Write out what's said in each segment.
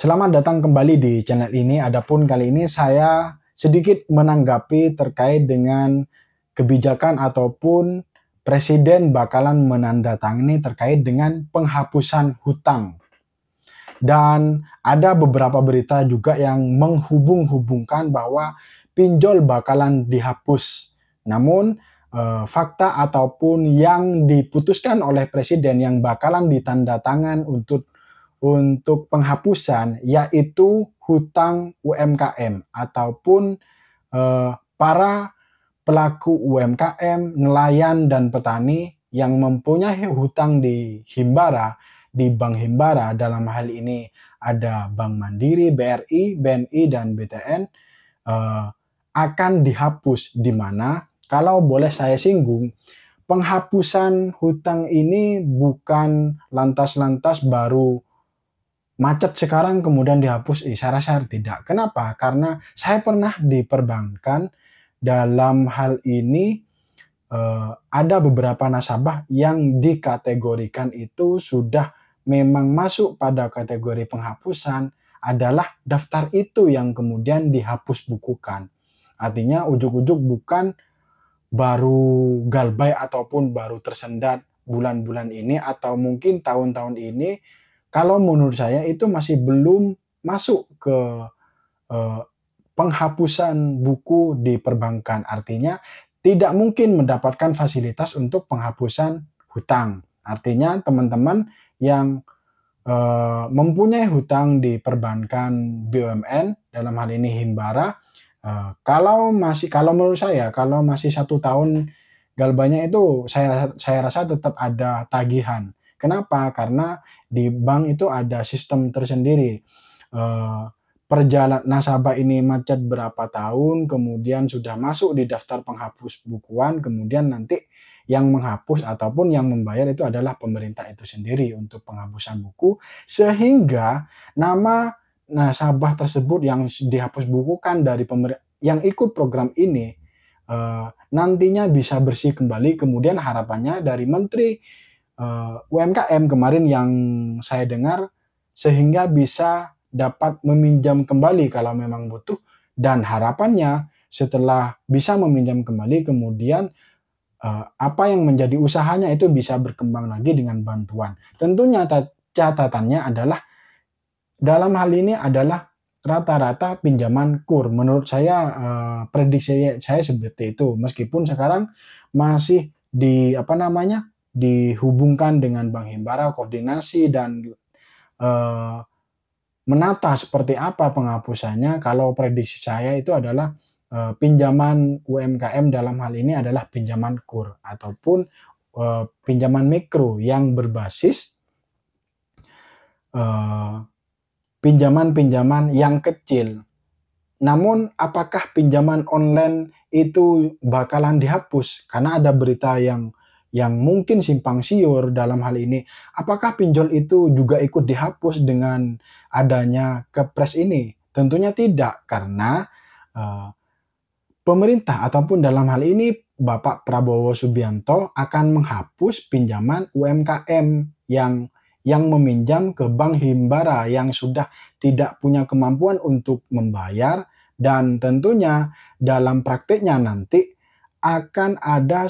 Selamat datang kembali di channel ini. Adapun kali ini saya sedikit menanggapi terkait dengan kebijakan ataupun presiden bakalan menandatangani terkait dengan penghapusan hutang. Dan ada beberapa berita juga yang menghubung-hubungkan bahwa pinjol bakalan dihapus. Namun fakta ataupun yang diputuskan oleh presiden yang bakalan ditandatangan untuk penghapusan yaitu hutang UMKM ataupun para pelaku UMKM, nelayan dan petani yang mempunyai hutang di Himbara, di Bank Himbara. Dalam hal ini ada Bank Mandiri, BRI, BNI dan BTN akan dihapus, di mana kalau boleh saya singgung, penghapusan hutang ini bukan lantas-lantas baru macet sekarang kemudian dihapus. Saya rasa tidak. Kenapa? Karena saya pernah di perbankan. Dalam hal ini ada beberapa nasabah yang dikategorikan itu sudah memang masuk pada kategori penghapusan, adalah daftar itu yang kemudian dihapus bukukan. Artinya ujuk-ujuk bukan baru galbay ataupun baru tersendat bulan-bulan ini atau mungkin tahun-tahun ini. Kalau menurut saya itu masih belum masuk ke penghapusan buku di perbankan. Artinya tidak mungkin mendapatkan fasilitas untuk penghapusan hutang. Artinya teman-teman yang mempunyai hutang di perbankan BUMN, dalam hal ini Himbara, kalau menurut saya kalau masih 1 tahun galbanya itu saya rasa tetap ada tagihan. Kenapa? Karena di bank itu ada sistem tersendiri. Perjalanan nasabah ini macet berapa tahun, kemudian sudah masuk di daftar penghapus bukuan, kemudian nanti yang menghapus ataupun yang membayar itu adalah pemerintah itu sendiri untuk penghapusan buku, sehingga nama nasabah tersebut yang dihapus bukukan dari yang ikut program ini nantinya bisa bersih kembali. Kemudian harapannya dari Menteri UMKM kemarin yang saya dengar, sehingga bisa dapat meminjam kembali kalau memang butuh, dan harapannya setelah bisa meminjam kembali kemudian apa yang menjadi usahanya itu bisa berkembang lagi dengan bantuan. Tentunya catatannya adalah dalam hal ini adalah rata-rata pinjaman KUR. Menurut saya prediksi saya seperti itu, meskipun sekarang masih dihubungkan dengan Bank Himbara, koordinasi dan menata seperti apa penghapusannya. Kalau prediksi saya itu adalah pinjaman UMKM dalam hal ini adalah pinjaman KUR ataupun pinjaman mikro yang berbasis pinjaman-pinjaman yang kecil. Namun apakah pinjaman online itu bakalan dihapus? Karena ada berita yang mungkin simpang siur dalam hal ini. Apakah pinjol itu juga ikut dihapus dengan adanya kepres ini? Tentunya tidak, karena pemerintah ataupun dalam hal ini Bapak Prabowo Subianto akan menghapus pinjaman UMKM yang meminjam ke Bank Himbara yang sudah tidak punya kemampuan untuk membayar, dan tentunya dalam praktiknya nanti akan ada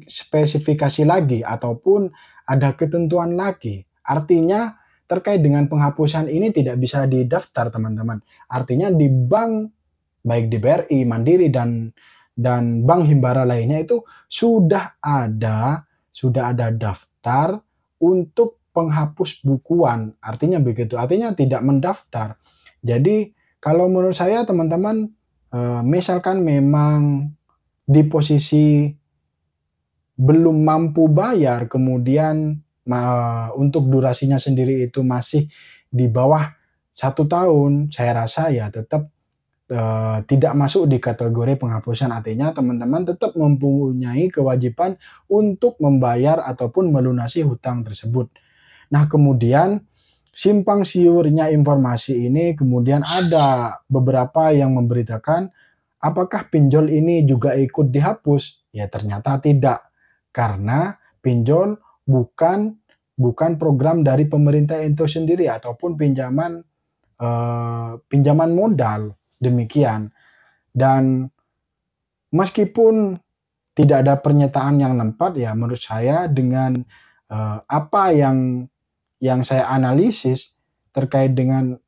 spesifikasi lagi ataupun ada ketentuan lagi. Artinya terkait dengan penghapusan ini tidak bisa didaftar, teman-teman. Artinya di bank, baik di BRI, Mandiri dan Bank Himbara lainnya itu sudah ada daftar untuk penghapus bukuan. Artinya begitu. Artinya tidak mendaftar. Jadi kalau menurut saya teman-teman, misalkan memang di posisi belum mampu bayar, kemudian untuk durasinya sendiri itu masih di bawah 1 tahun, saya rasa ya tetap tidak masuk di kategori penghapusan. Artinya teman-teman tetap mempunyai kewajiban untuk membayar ataupun melunasi hutang tersebut. Nah, kemudian simpang siurnya informasi ini, kemudian ada beberapa yang memberitakan apakah pinjol ini juga ikut dihapus? Ya ternyata tidak, karena pinjol bukan program dari pemerintah itu sendiri ataupun pinjaman pinjaman modal demikian. Dan meskipun tidak ada pernyataan yang tepat, ya menurut saya dengan apa yang saya analisis terkait dengan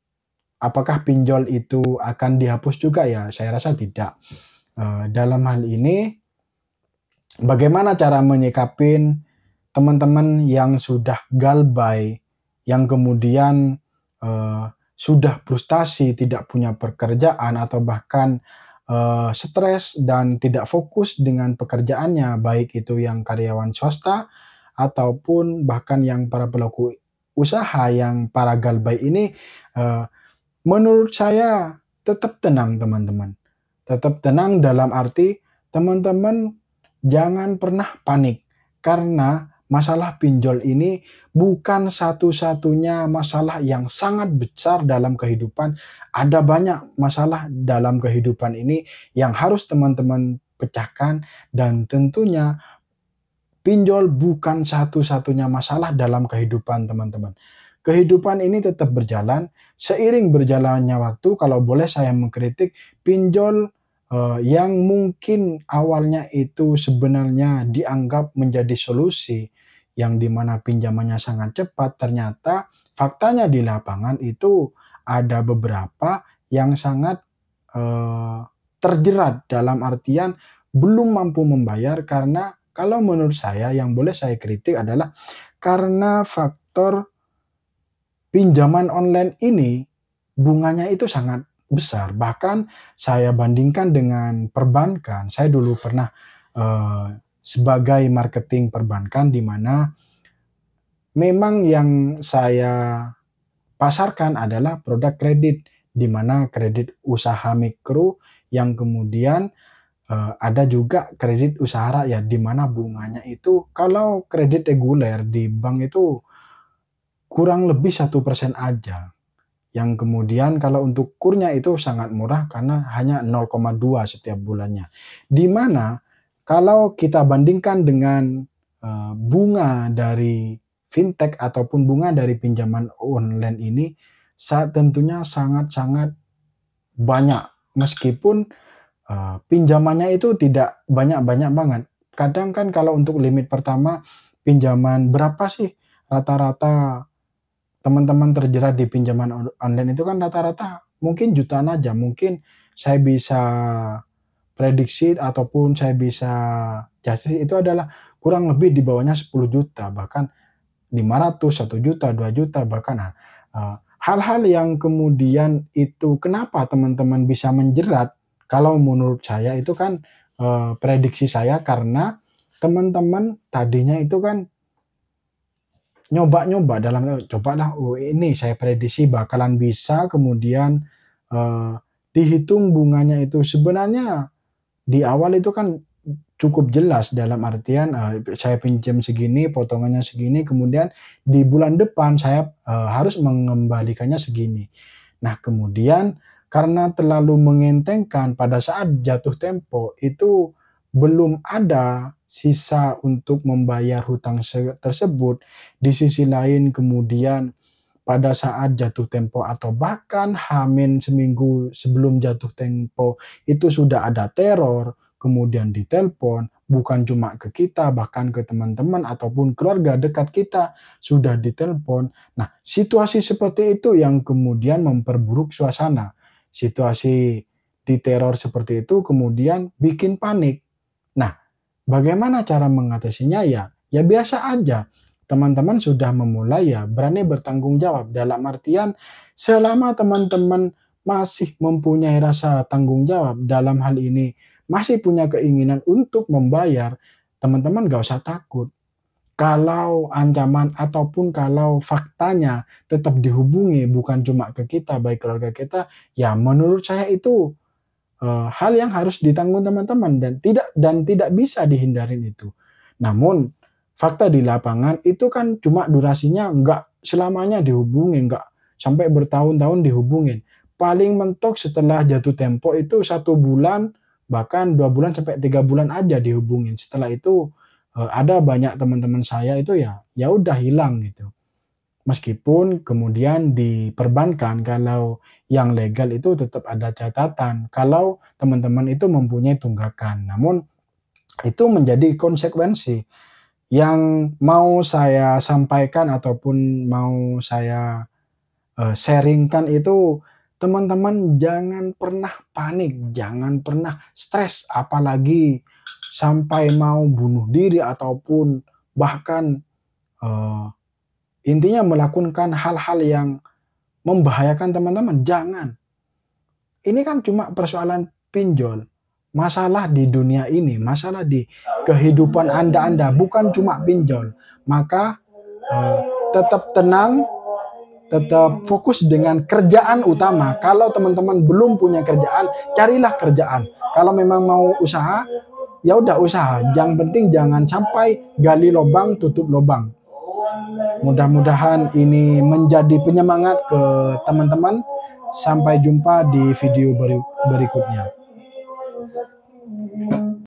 apakah pinjol itu akan dihapus juga, ya saya rasa tidak. Dalam hal ini bagaimana cara menyikapin teman-teman yang sudah galbay, yang kemudian sudah frustasi, tidak punya pekerjaan atau bahkan stres dan tidak fokus dengan pekerjaannya, baik itu yang karyawan swasta ataupun bahkan yang para pelaku usaha yang para galbay ini, menurut saya tetap tenang teman-teman. Tetap tenang dalam arti teman-teman jangan pernah panik, karena masalah pinjol ini bukan satu-satunya masalah yang sangat besar dalam kehidupan. Ada banyak masalah dalam kehidupan ini yang harus teman-teman pecahkan, dan tentunya pinjol bukan satu-satunya masalah dalam kehidupan teman-teman. Kehidupan ini tetap berjalan, seiring berjalannya waktu. Kalau boleh saya mengkritik, pinjol yang mungkin awalnya itu sebenarnya dianggap menjadi solusi, yang dimana pinjamannya sangat cepat, ternyata faktanya di lapangan itu ada beberapa yang sangat terjerat, dalam artian belum mampu membayar. Karena kalau menurut saya yang boleh saya kritik adalah karena faktor pinjaman online ini bunganya itu sangat besar. Bahkan saya bandingkan dengan perbankan. Saya dulu pernah sebagai marketing perbankan, di mana memang yang saya pasarkan adalah produk kredit, di mana kredit usaha mikro, yang kemudian ada juga kredit usaha rakyat, di mana bunganya itu kalau kredit reguler di bank itu kurang lebih 1% aja. Yang kemudian kalau untuk kurnya itu sangat murah karena hanya 0,2 setiap bulannya. Di mana kalau kita bandingkan dengan bunga dari fintech ataupun bunga dari pinjaman online ini, tentunya sangat-sangat banyak. Meskipun pinjamannya itu tidak banyak-banyak banget. Kadang kan kalau untuk limit pertama pinjaman berapa sih rata-rata teman-teman terjerat di pinjaman online itu, kan rata-rata mungkin jutaan aja. Mungkin saya bisa prediksi ataupun saya bisa justice itu adalah kurang lebih di bawahnya 10 juta, bahkan 500, 1 juta, 2 juta bahkan. Hal-hal yang kemudian itu kenapa teman-teman bisa menjerat, kalau menurut saya itu kan prediksi saya karena teman-teman tadinya itu kan nyoba-nyoba, dalam cobalah, oh ini saya prediksi bakalan bisa, kemudian dihitung bunganya itu sebenarnya di awal itu kan cukup jelas, dalam artian saya pinjam segini, potongannya segini, kemudian di bulan depan saya harus mengembalikannya segini. Nah kemudian karena terlalu mengentengkan, pada saat jatuh tempo itu belum ada sisa untuk membayar hutang tersebut. Di sisi lain kemudian pada saat jatuh tempo atau bahkan hamin seminggu sebelum jatuh tempo itu sudah ada teror, kemudian ditelepon, bukan cuma ke kita, bahkan ke teman-teman ataupun keluarga dekat kita sudah ditelepon. Nah situasi seperti itu yang kemudian memperburuk suasana. Situasi diteror seperti itu kemudian bikin panik. Nah bagaimana cara mengatasinya? Ya biasa aja. Teman-teman sudah memulai, ya berani bertanggung jawab. Dalam artian selama teman-teman masih mempunyai rasa tanggung jawab, dalam hal ini masih punya keinginan untuk membayar, teman-teman gak usah takut. Kalau ancaman ataupun kalau faktanya tetap dihubungi, bukan cuma ke kita, baik keluarga kita, ya menurut saya itu hal yang harus ditanggung teman-teman, dan tidak bisa dihindarin itu. Namun fakta di lapangan itu kan cuma durasinya, nggak selamanya dihubungin, nggak sampai bertahun-tahun dihubungin. Paling mentok setelah jatuh tempo itu 1 bulan, bahkan 2 bulan sampai 3 bulan aja dihubungin. Setelah itu ada banyak teman-teman saya itu ya udah hilang gitu. Meskipun kemudian diperbankan kalau yang legal itu tetap ada catatan kalau teman-teman itu mempunyai tunggakan. Namun itu menjadi konsekuensi yang mau saya sampaikan ataupun mau saya sharingkan itu, teman-teman jangan pernah panik, jangan pernah stres, apalagi sampai mau bunuh diri ataupun bahkan eh, intinya melakukan hal-hal yang membahayakan teman-teman. Jangan. Ini kan cuma persoalan pinjol. Masalah di dunia ini, masalah di kehidupan Anda bukan cuma pinjol. Maka eh, tetap tenang, tetap fokus dengan kerjaan utama. Kalau teman-teman belum punya kerjaan, carilah kerjaan. Kalau memang mau usaha, ya udah usaha. Yang penting jangan sampai gali lubang, tutup lubang. Mudah-mudahan ini menjadi penyemangat ke teman-teman. Sampai jumpa di video berikutnya.